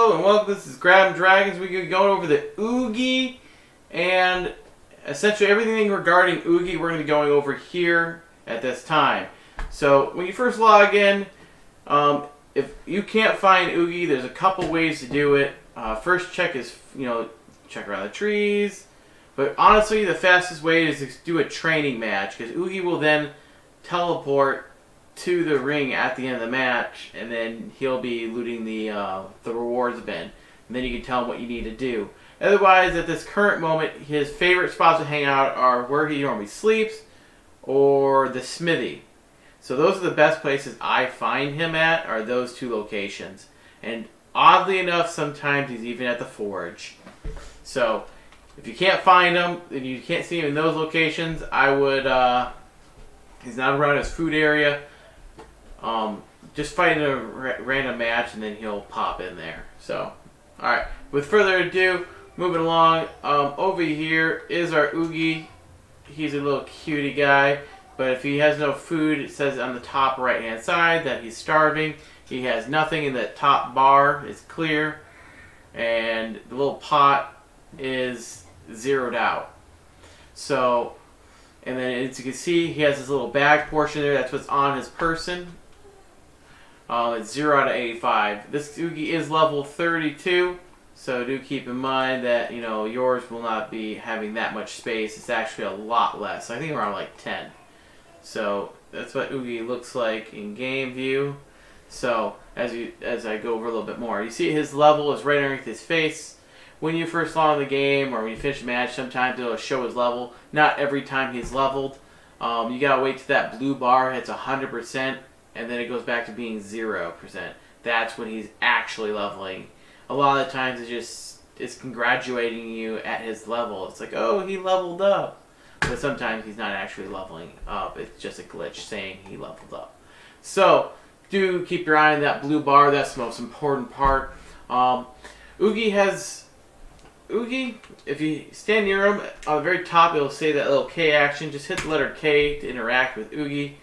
Hello and welcome. This is Grab Dragons. We're going over the Ooogy and essentially everything regarding Ooogy we're going to be going over here at this time. So when you first log in, if you can't find Ooogy, there's a couple ways to do it. First check is, check around the trees. But honestly, the fastest way is to do a training match because Ooogy will then teleport to the ring at the end of the match, and then he'll be looting the rewards bin, and then you can tell him what you need to do. Otherwise, at this current moment, his favorite spots to hang out are where he normally sleeps or the smithy. So those are the best places I find him at, are those two locations. And oddly enough, sometimes he's even at the forge. So if you can't find him, and you can't see him in those locations, I would, he's not around his food area, just fight in a random match and then he'll pop in there. So, alright, with further ado, moving along, over here is our Ooogy. He's a little cutie guy, but if he has no food, it says on the top right hand side that he's starving. He has nothing in the top bar, it's clear, and the little pot is zeroed out. So, and then as you can see, he has this little bag portion there, that's what's on his person. It's 0 out of 85. This Ooogy is level 32, so do keep in mind that, yours will not be having that much space. It's actually a lot less. I think around like 10. So that's what Ooogy looks like in game view. So as I go over a little bit more, you see his level is right underneath his face. When you first log in the game or when you finish a match, sometimes it'll show his level. Not every time he's leveled. You gotta wait till that blue bar hits 100%. And then it goes back to being 0%. That's when he's actually leveling. A lot of the times it's congratulating you at his level. It's like, oh, he leveled up. But sometimes he's not actually leveling up. It's just a glitch saying he leveled up. So, do keep your eye on that blue bar. That's the most important part. Ooogy, if you stand near him, on the very top it'll say that little K action. Just hit the letter K to interact with Ooogy.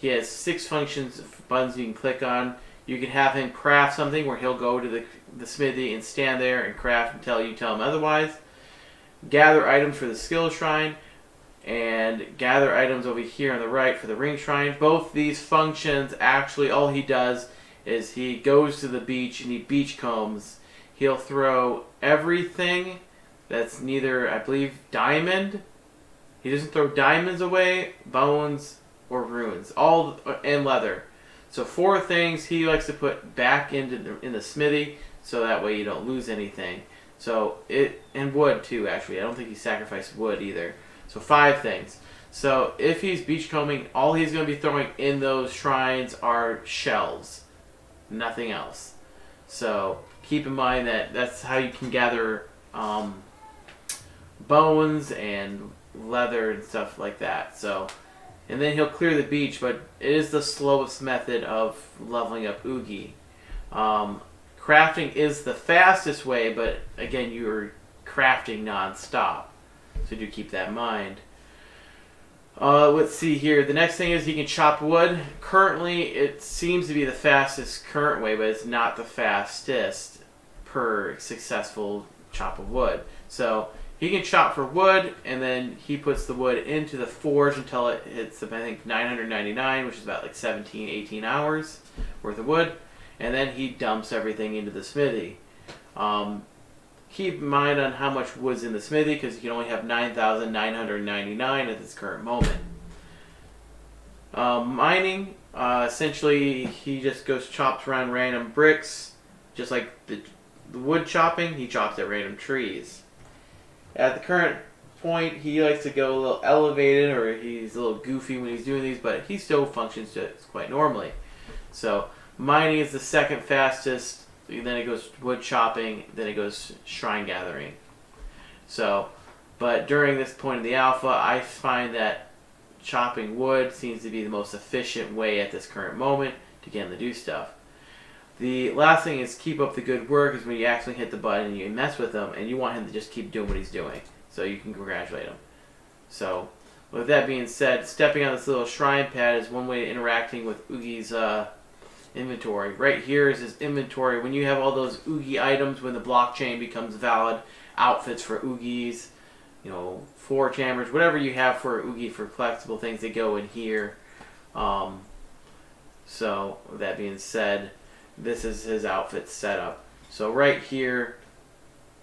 He has 6 buttons you can click on. You can have him craft something where he'll go to the smithy and stand there and craft until you tell him otherwise. Gather items for the skill shrine, and gather items over here on the right for the ring shrine. Both these functions, actually all he does is he goes to the beach and he beach combs. He'll throw everything that's neither, I believe, diamond. He doesn't throw diamonds away, bones, or runes, and leather. So 4 things he likes to put back in the smithy, so that way you don't lose anything. So and wood too, actually. I don't think he sacrificed wood either. So 5 things. So if he's beachcombing, all he's going to be throwing in those shrines are shells, nothing else. So keep in mind that that's how you can gather bones and leather and stuff like that. So. And then he'll clear the beach, but it is the slowest method of leveling up Ooogy. Crafting is the fastest way, but again, you're crafting non-stop. So do keep that in mind. Let's see here. The next thing is he can chop wood. Currently, it seems to be the fastest current way, but it's not the fastest per successful chop of wood. So he can chop for wood, and then he puts the wood into the forge until it hits, I think, 999, which is about like 17, 18 hours worth of wood. And then he dumps everything into the smithy. Keep in mind on how much wood's in the smithy, because you can only have 9,999 at this current moment. Mining, essentially, he just chops around random bricks. Just like the wood chopping, he chops at random trees. At the current point, he likes to go a little elevated, or he's a little goofy when he's doing these, but he still functions just quite normally. So, mining is the second fastest, then it goes wood chopping, then it goes shrine gathering. So, but during this point of the alpha, I find that chopping wood seems to be the most efficient way at this current moment to get him to do stuff. The last thing is keep up the good work, is when you actually hit the button and you mess with him and you want him to just keep doing what he's doing. So you can congratulate him. So with that being said, stepping on this little shrine pad is one way of interacting with Oogie's inventory. Right here is his inventory. When you have all those Ooogy items, when the blockchain becomes valid, outfits for Oogies, you know, forge hammers, whatever you have for Ooogy for collectible things, they go in here. So with that being said, this is his outfit setup. So right here,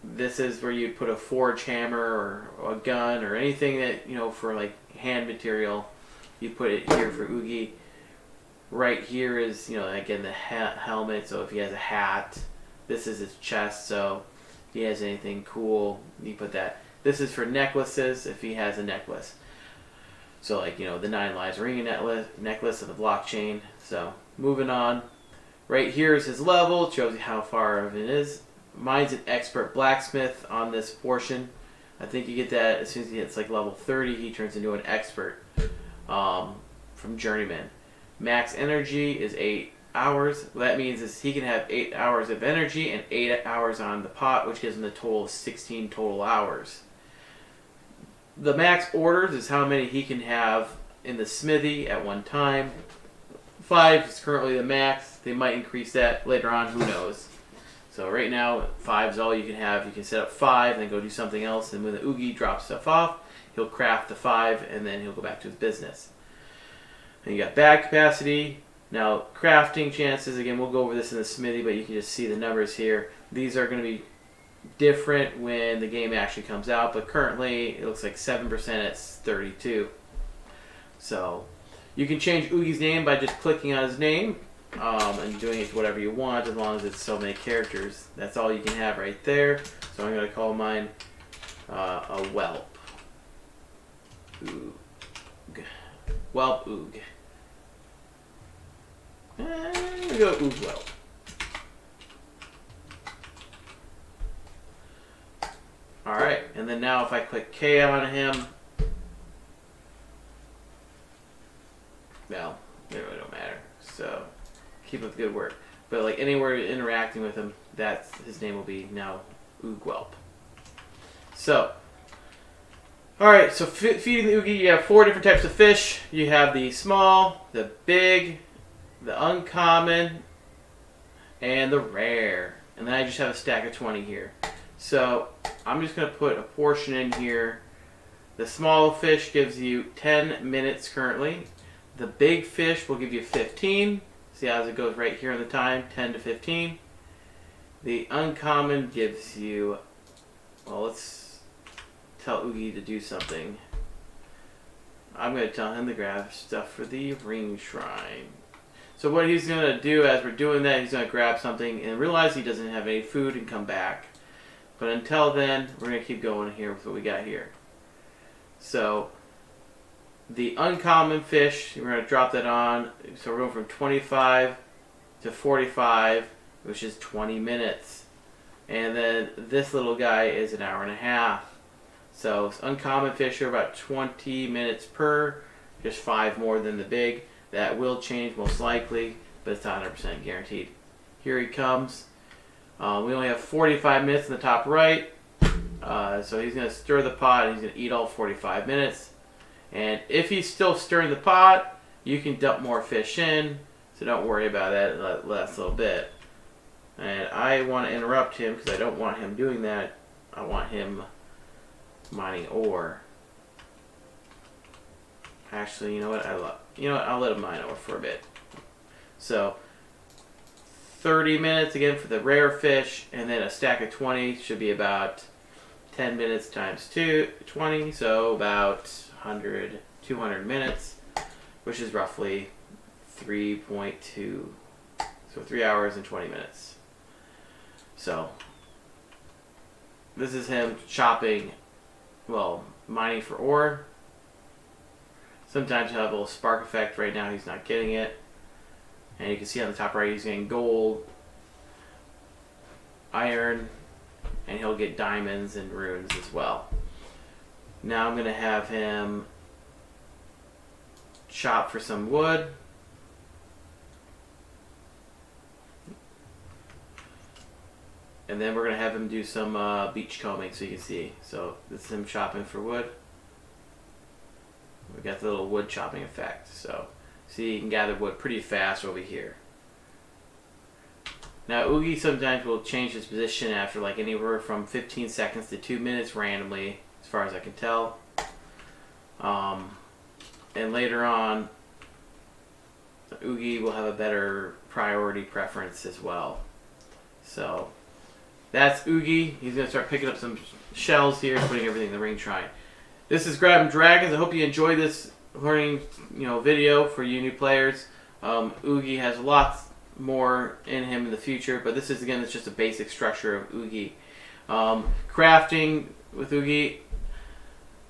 this is where you put a forge hammer or a gun or anything that, you know, for like hand material. You put it here for Ooogy. Right here is, you know, again, the helmet. So if he has a hat, this is his chest. So if he has anything cool, you put that. This is for necklaces if he has a necklace. So like, you know, the 9 Lives ring necklace of the blockchain. So moving on. Right here is his level. It shows you how far of it is. Mine's an expert blacksmith on this portion. I think you get that as soon as he hits like level 30, he turns into an expert from journeyman. Max energy is 8 hours. What that means is he can have 8 hours of energy and 8 hours on the pot, which gives him the total of 16 total hours. The max orders is how many he can have in the smithy at one time. 5 is currently the max. They might increase that later on, who knows. So right now, 5 is all you can have. You can set up 5 and then go do something else. And when the Ooogy drops stuff off, he'll craft the 5 and then he'll go back to his business. And you got bag capacity. Now, crafting chances, again, we'll go over this in the smithy, but you can just see the numbers here. These are going to be different when the game actually comes out, but currently it looks like 7% at 32. So you can change Oogy's name by just clicking on his name and doing it to whatever you want, as long as it's so many characters. That's all you can have right there. So I'm going to call mine a whelp. Oog. Whelp Oog. And I'm going to go Oog whelp. Alright, and then now if I click K on him, well, it really don't matter. So keep up the good work. But like anywhere interacting with him, that's his name will be now Oogwhelp. So, alright, so feeding the Ooogy, you have 4 different types of fish. You have the small, the big, the uncommon, and the rare. And then I just have a stack of 20 here. So I'm just going to put a portion in here. The small fish gives you 10 minutes currently. The big fish will give you 15. See how it goes right here on the time, 10 to 15. The uncommon gives you, well, let's tell Ooogy to do something. I'm going to tell him to grab stuff for the ring shrine. So what he's going to do as we're doing that, he's going to grab something and realize he doesn't have any food and come back. But until then, we're going to keep going here with what we got here. So the uncommon fish, we're going to drop that on. So we're going from 25 to 45, which is 20 minutes. And then this little guy is an hour and a half. So uncommon fish are about 20 minutes per, just 5 more than the big. That will change most likely, but it's not 100% guaranteed. Here he comes. We only have 45 minutes in the top right. So he's going to stir the pot and he's going to eat all 45 minutes. And if he's still stirring the pot, you can dump more fish in. So don't worry about that last little bit. And I want to interrupt him because I don't want him doing that. I want him mining ore. Actually, you know what? I'll let him mine ore for a bit. So 30 minutes again for the rare fish, and then a stack of 20 should be about 10 minutes times 20, so about 200 minutes, which is roughly 3.2, so 3 hours and 20 minutes. So this is him chopping, well, mining for ore. Sometimes he'll have a little spark effect. Right now he's not getting it. And you can see on the top right he's getting gold, iron, and he'll get diamonds and runes as well. Now I'm going to have him chop for some wood. And then we're going to have him do some beach combing so you can see. So this is him chopping for wood. We got the little wood chopping effect. So see, you can gather wood pretty fast over here. Now, Ooogy sometimes will change his position after like anywhere from 15 seconds to 2 minutes randomly, as far as I can tell. And later on, Ooogy will have a better priority preference as well. So, that's Ooogy. He's going to start picking up some shells here, putting everything in the ring shrine. This is Grabbing Dragons. I hope you enjoyed this learning video for you new players. Ooogy has lots more in him in the future, but this is, again, it's just a basic structure of Ooogy. Crafting with Ooogy,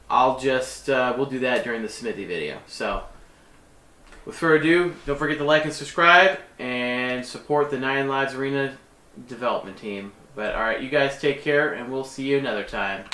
I'll just, we'll do that during the Smithy video. So, with further ado, don't forget to like and subscribe, and support the 9 Lives Arena development team. But alright, you guys take care, and we'll see you another time.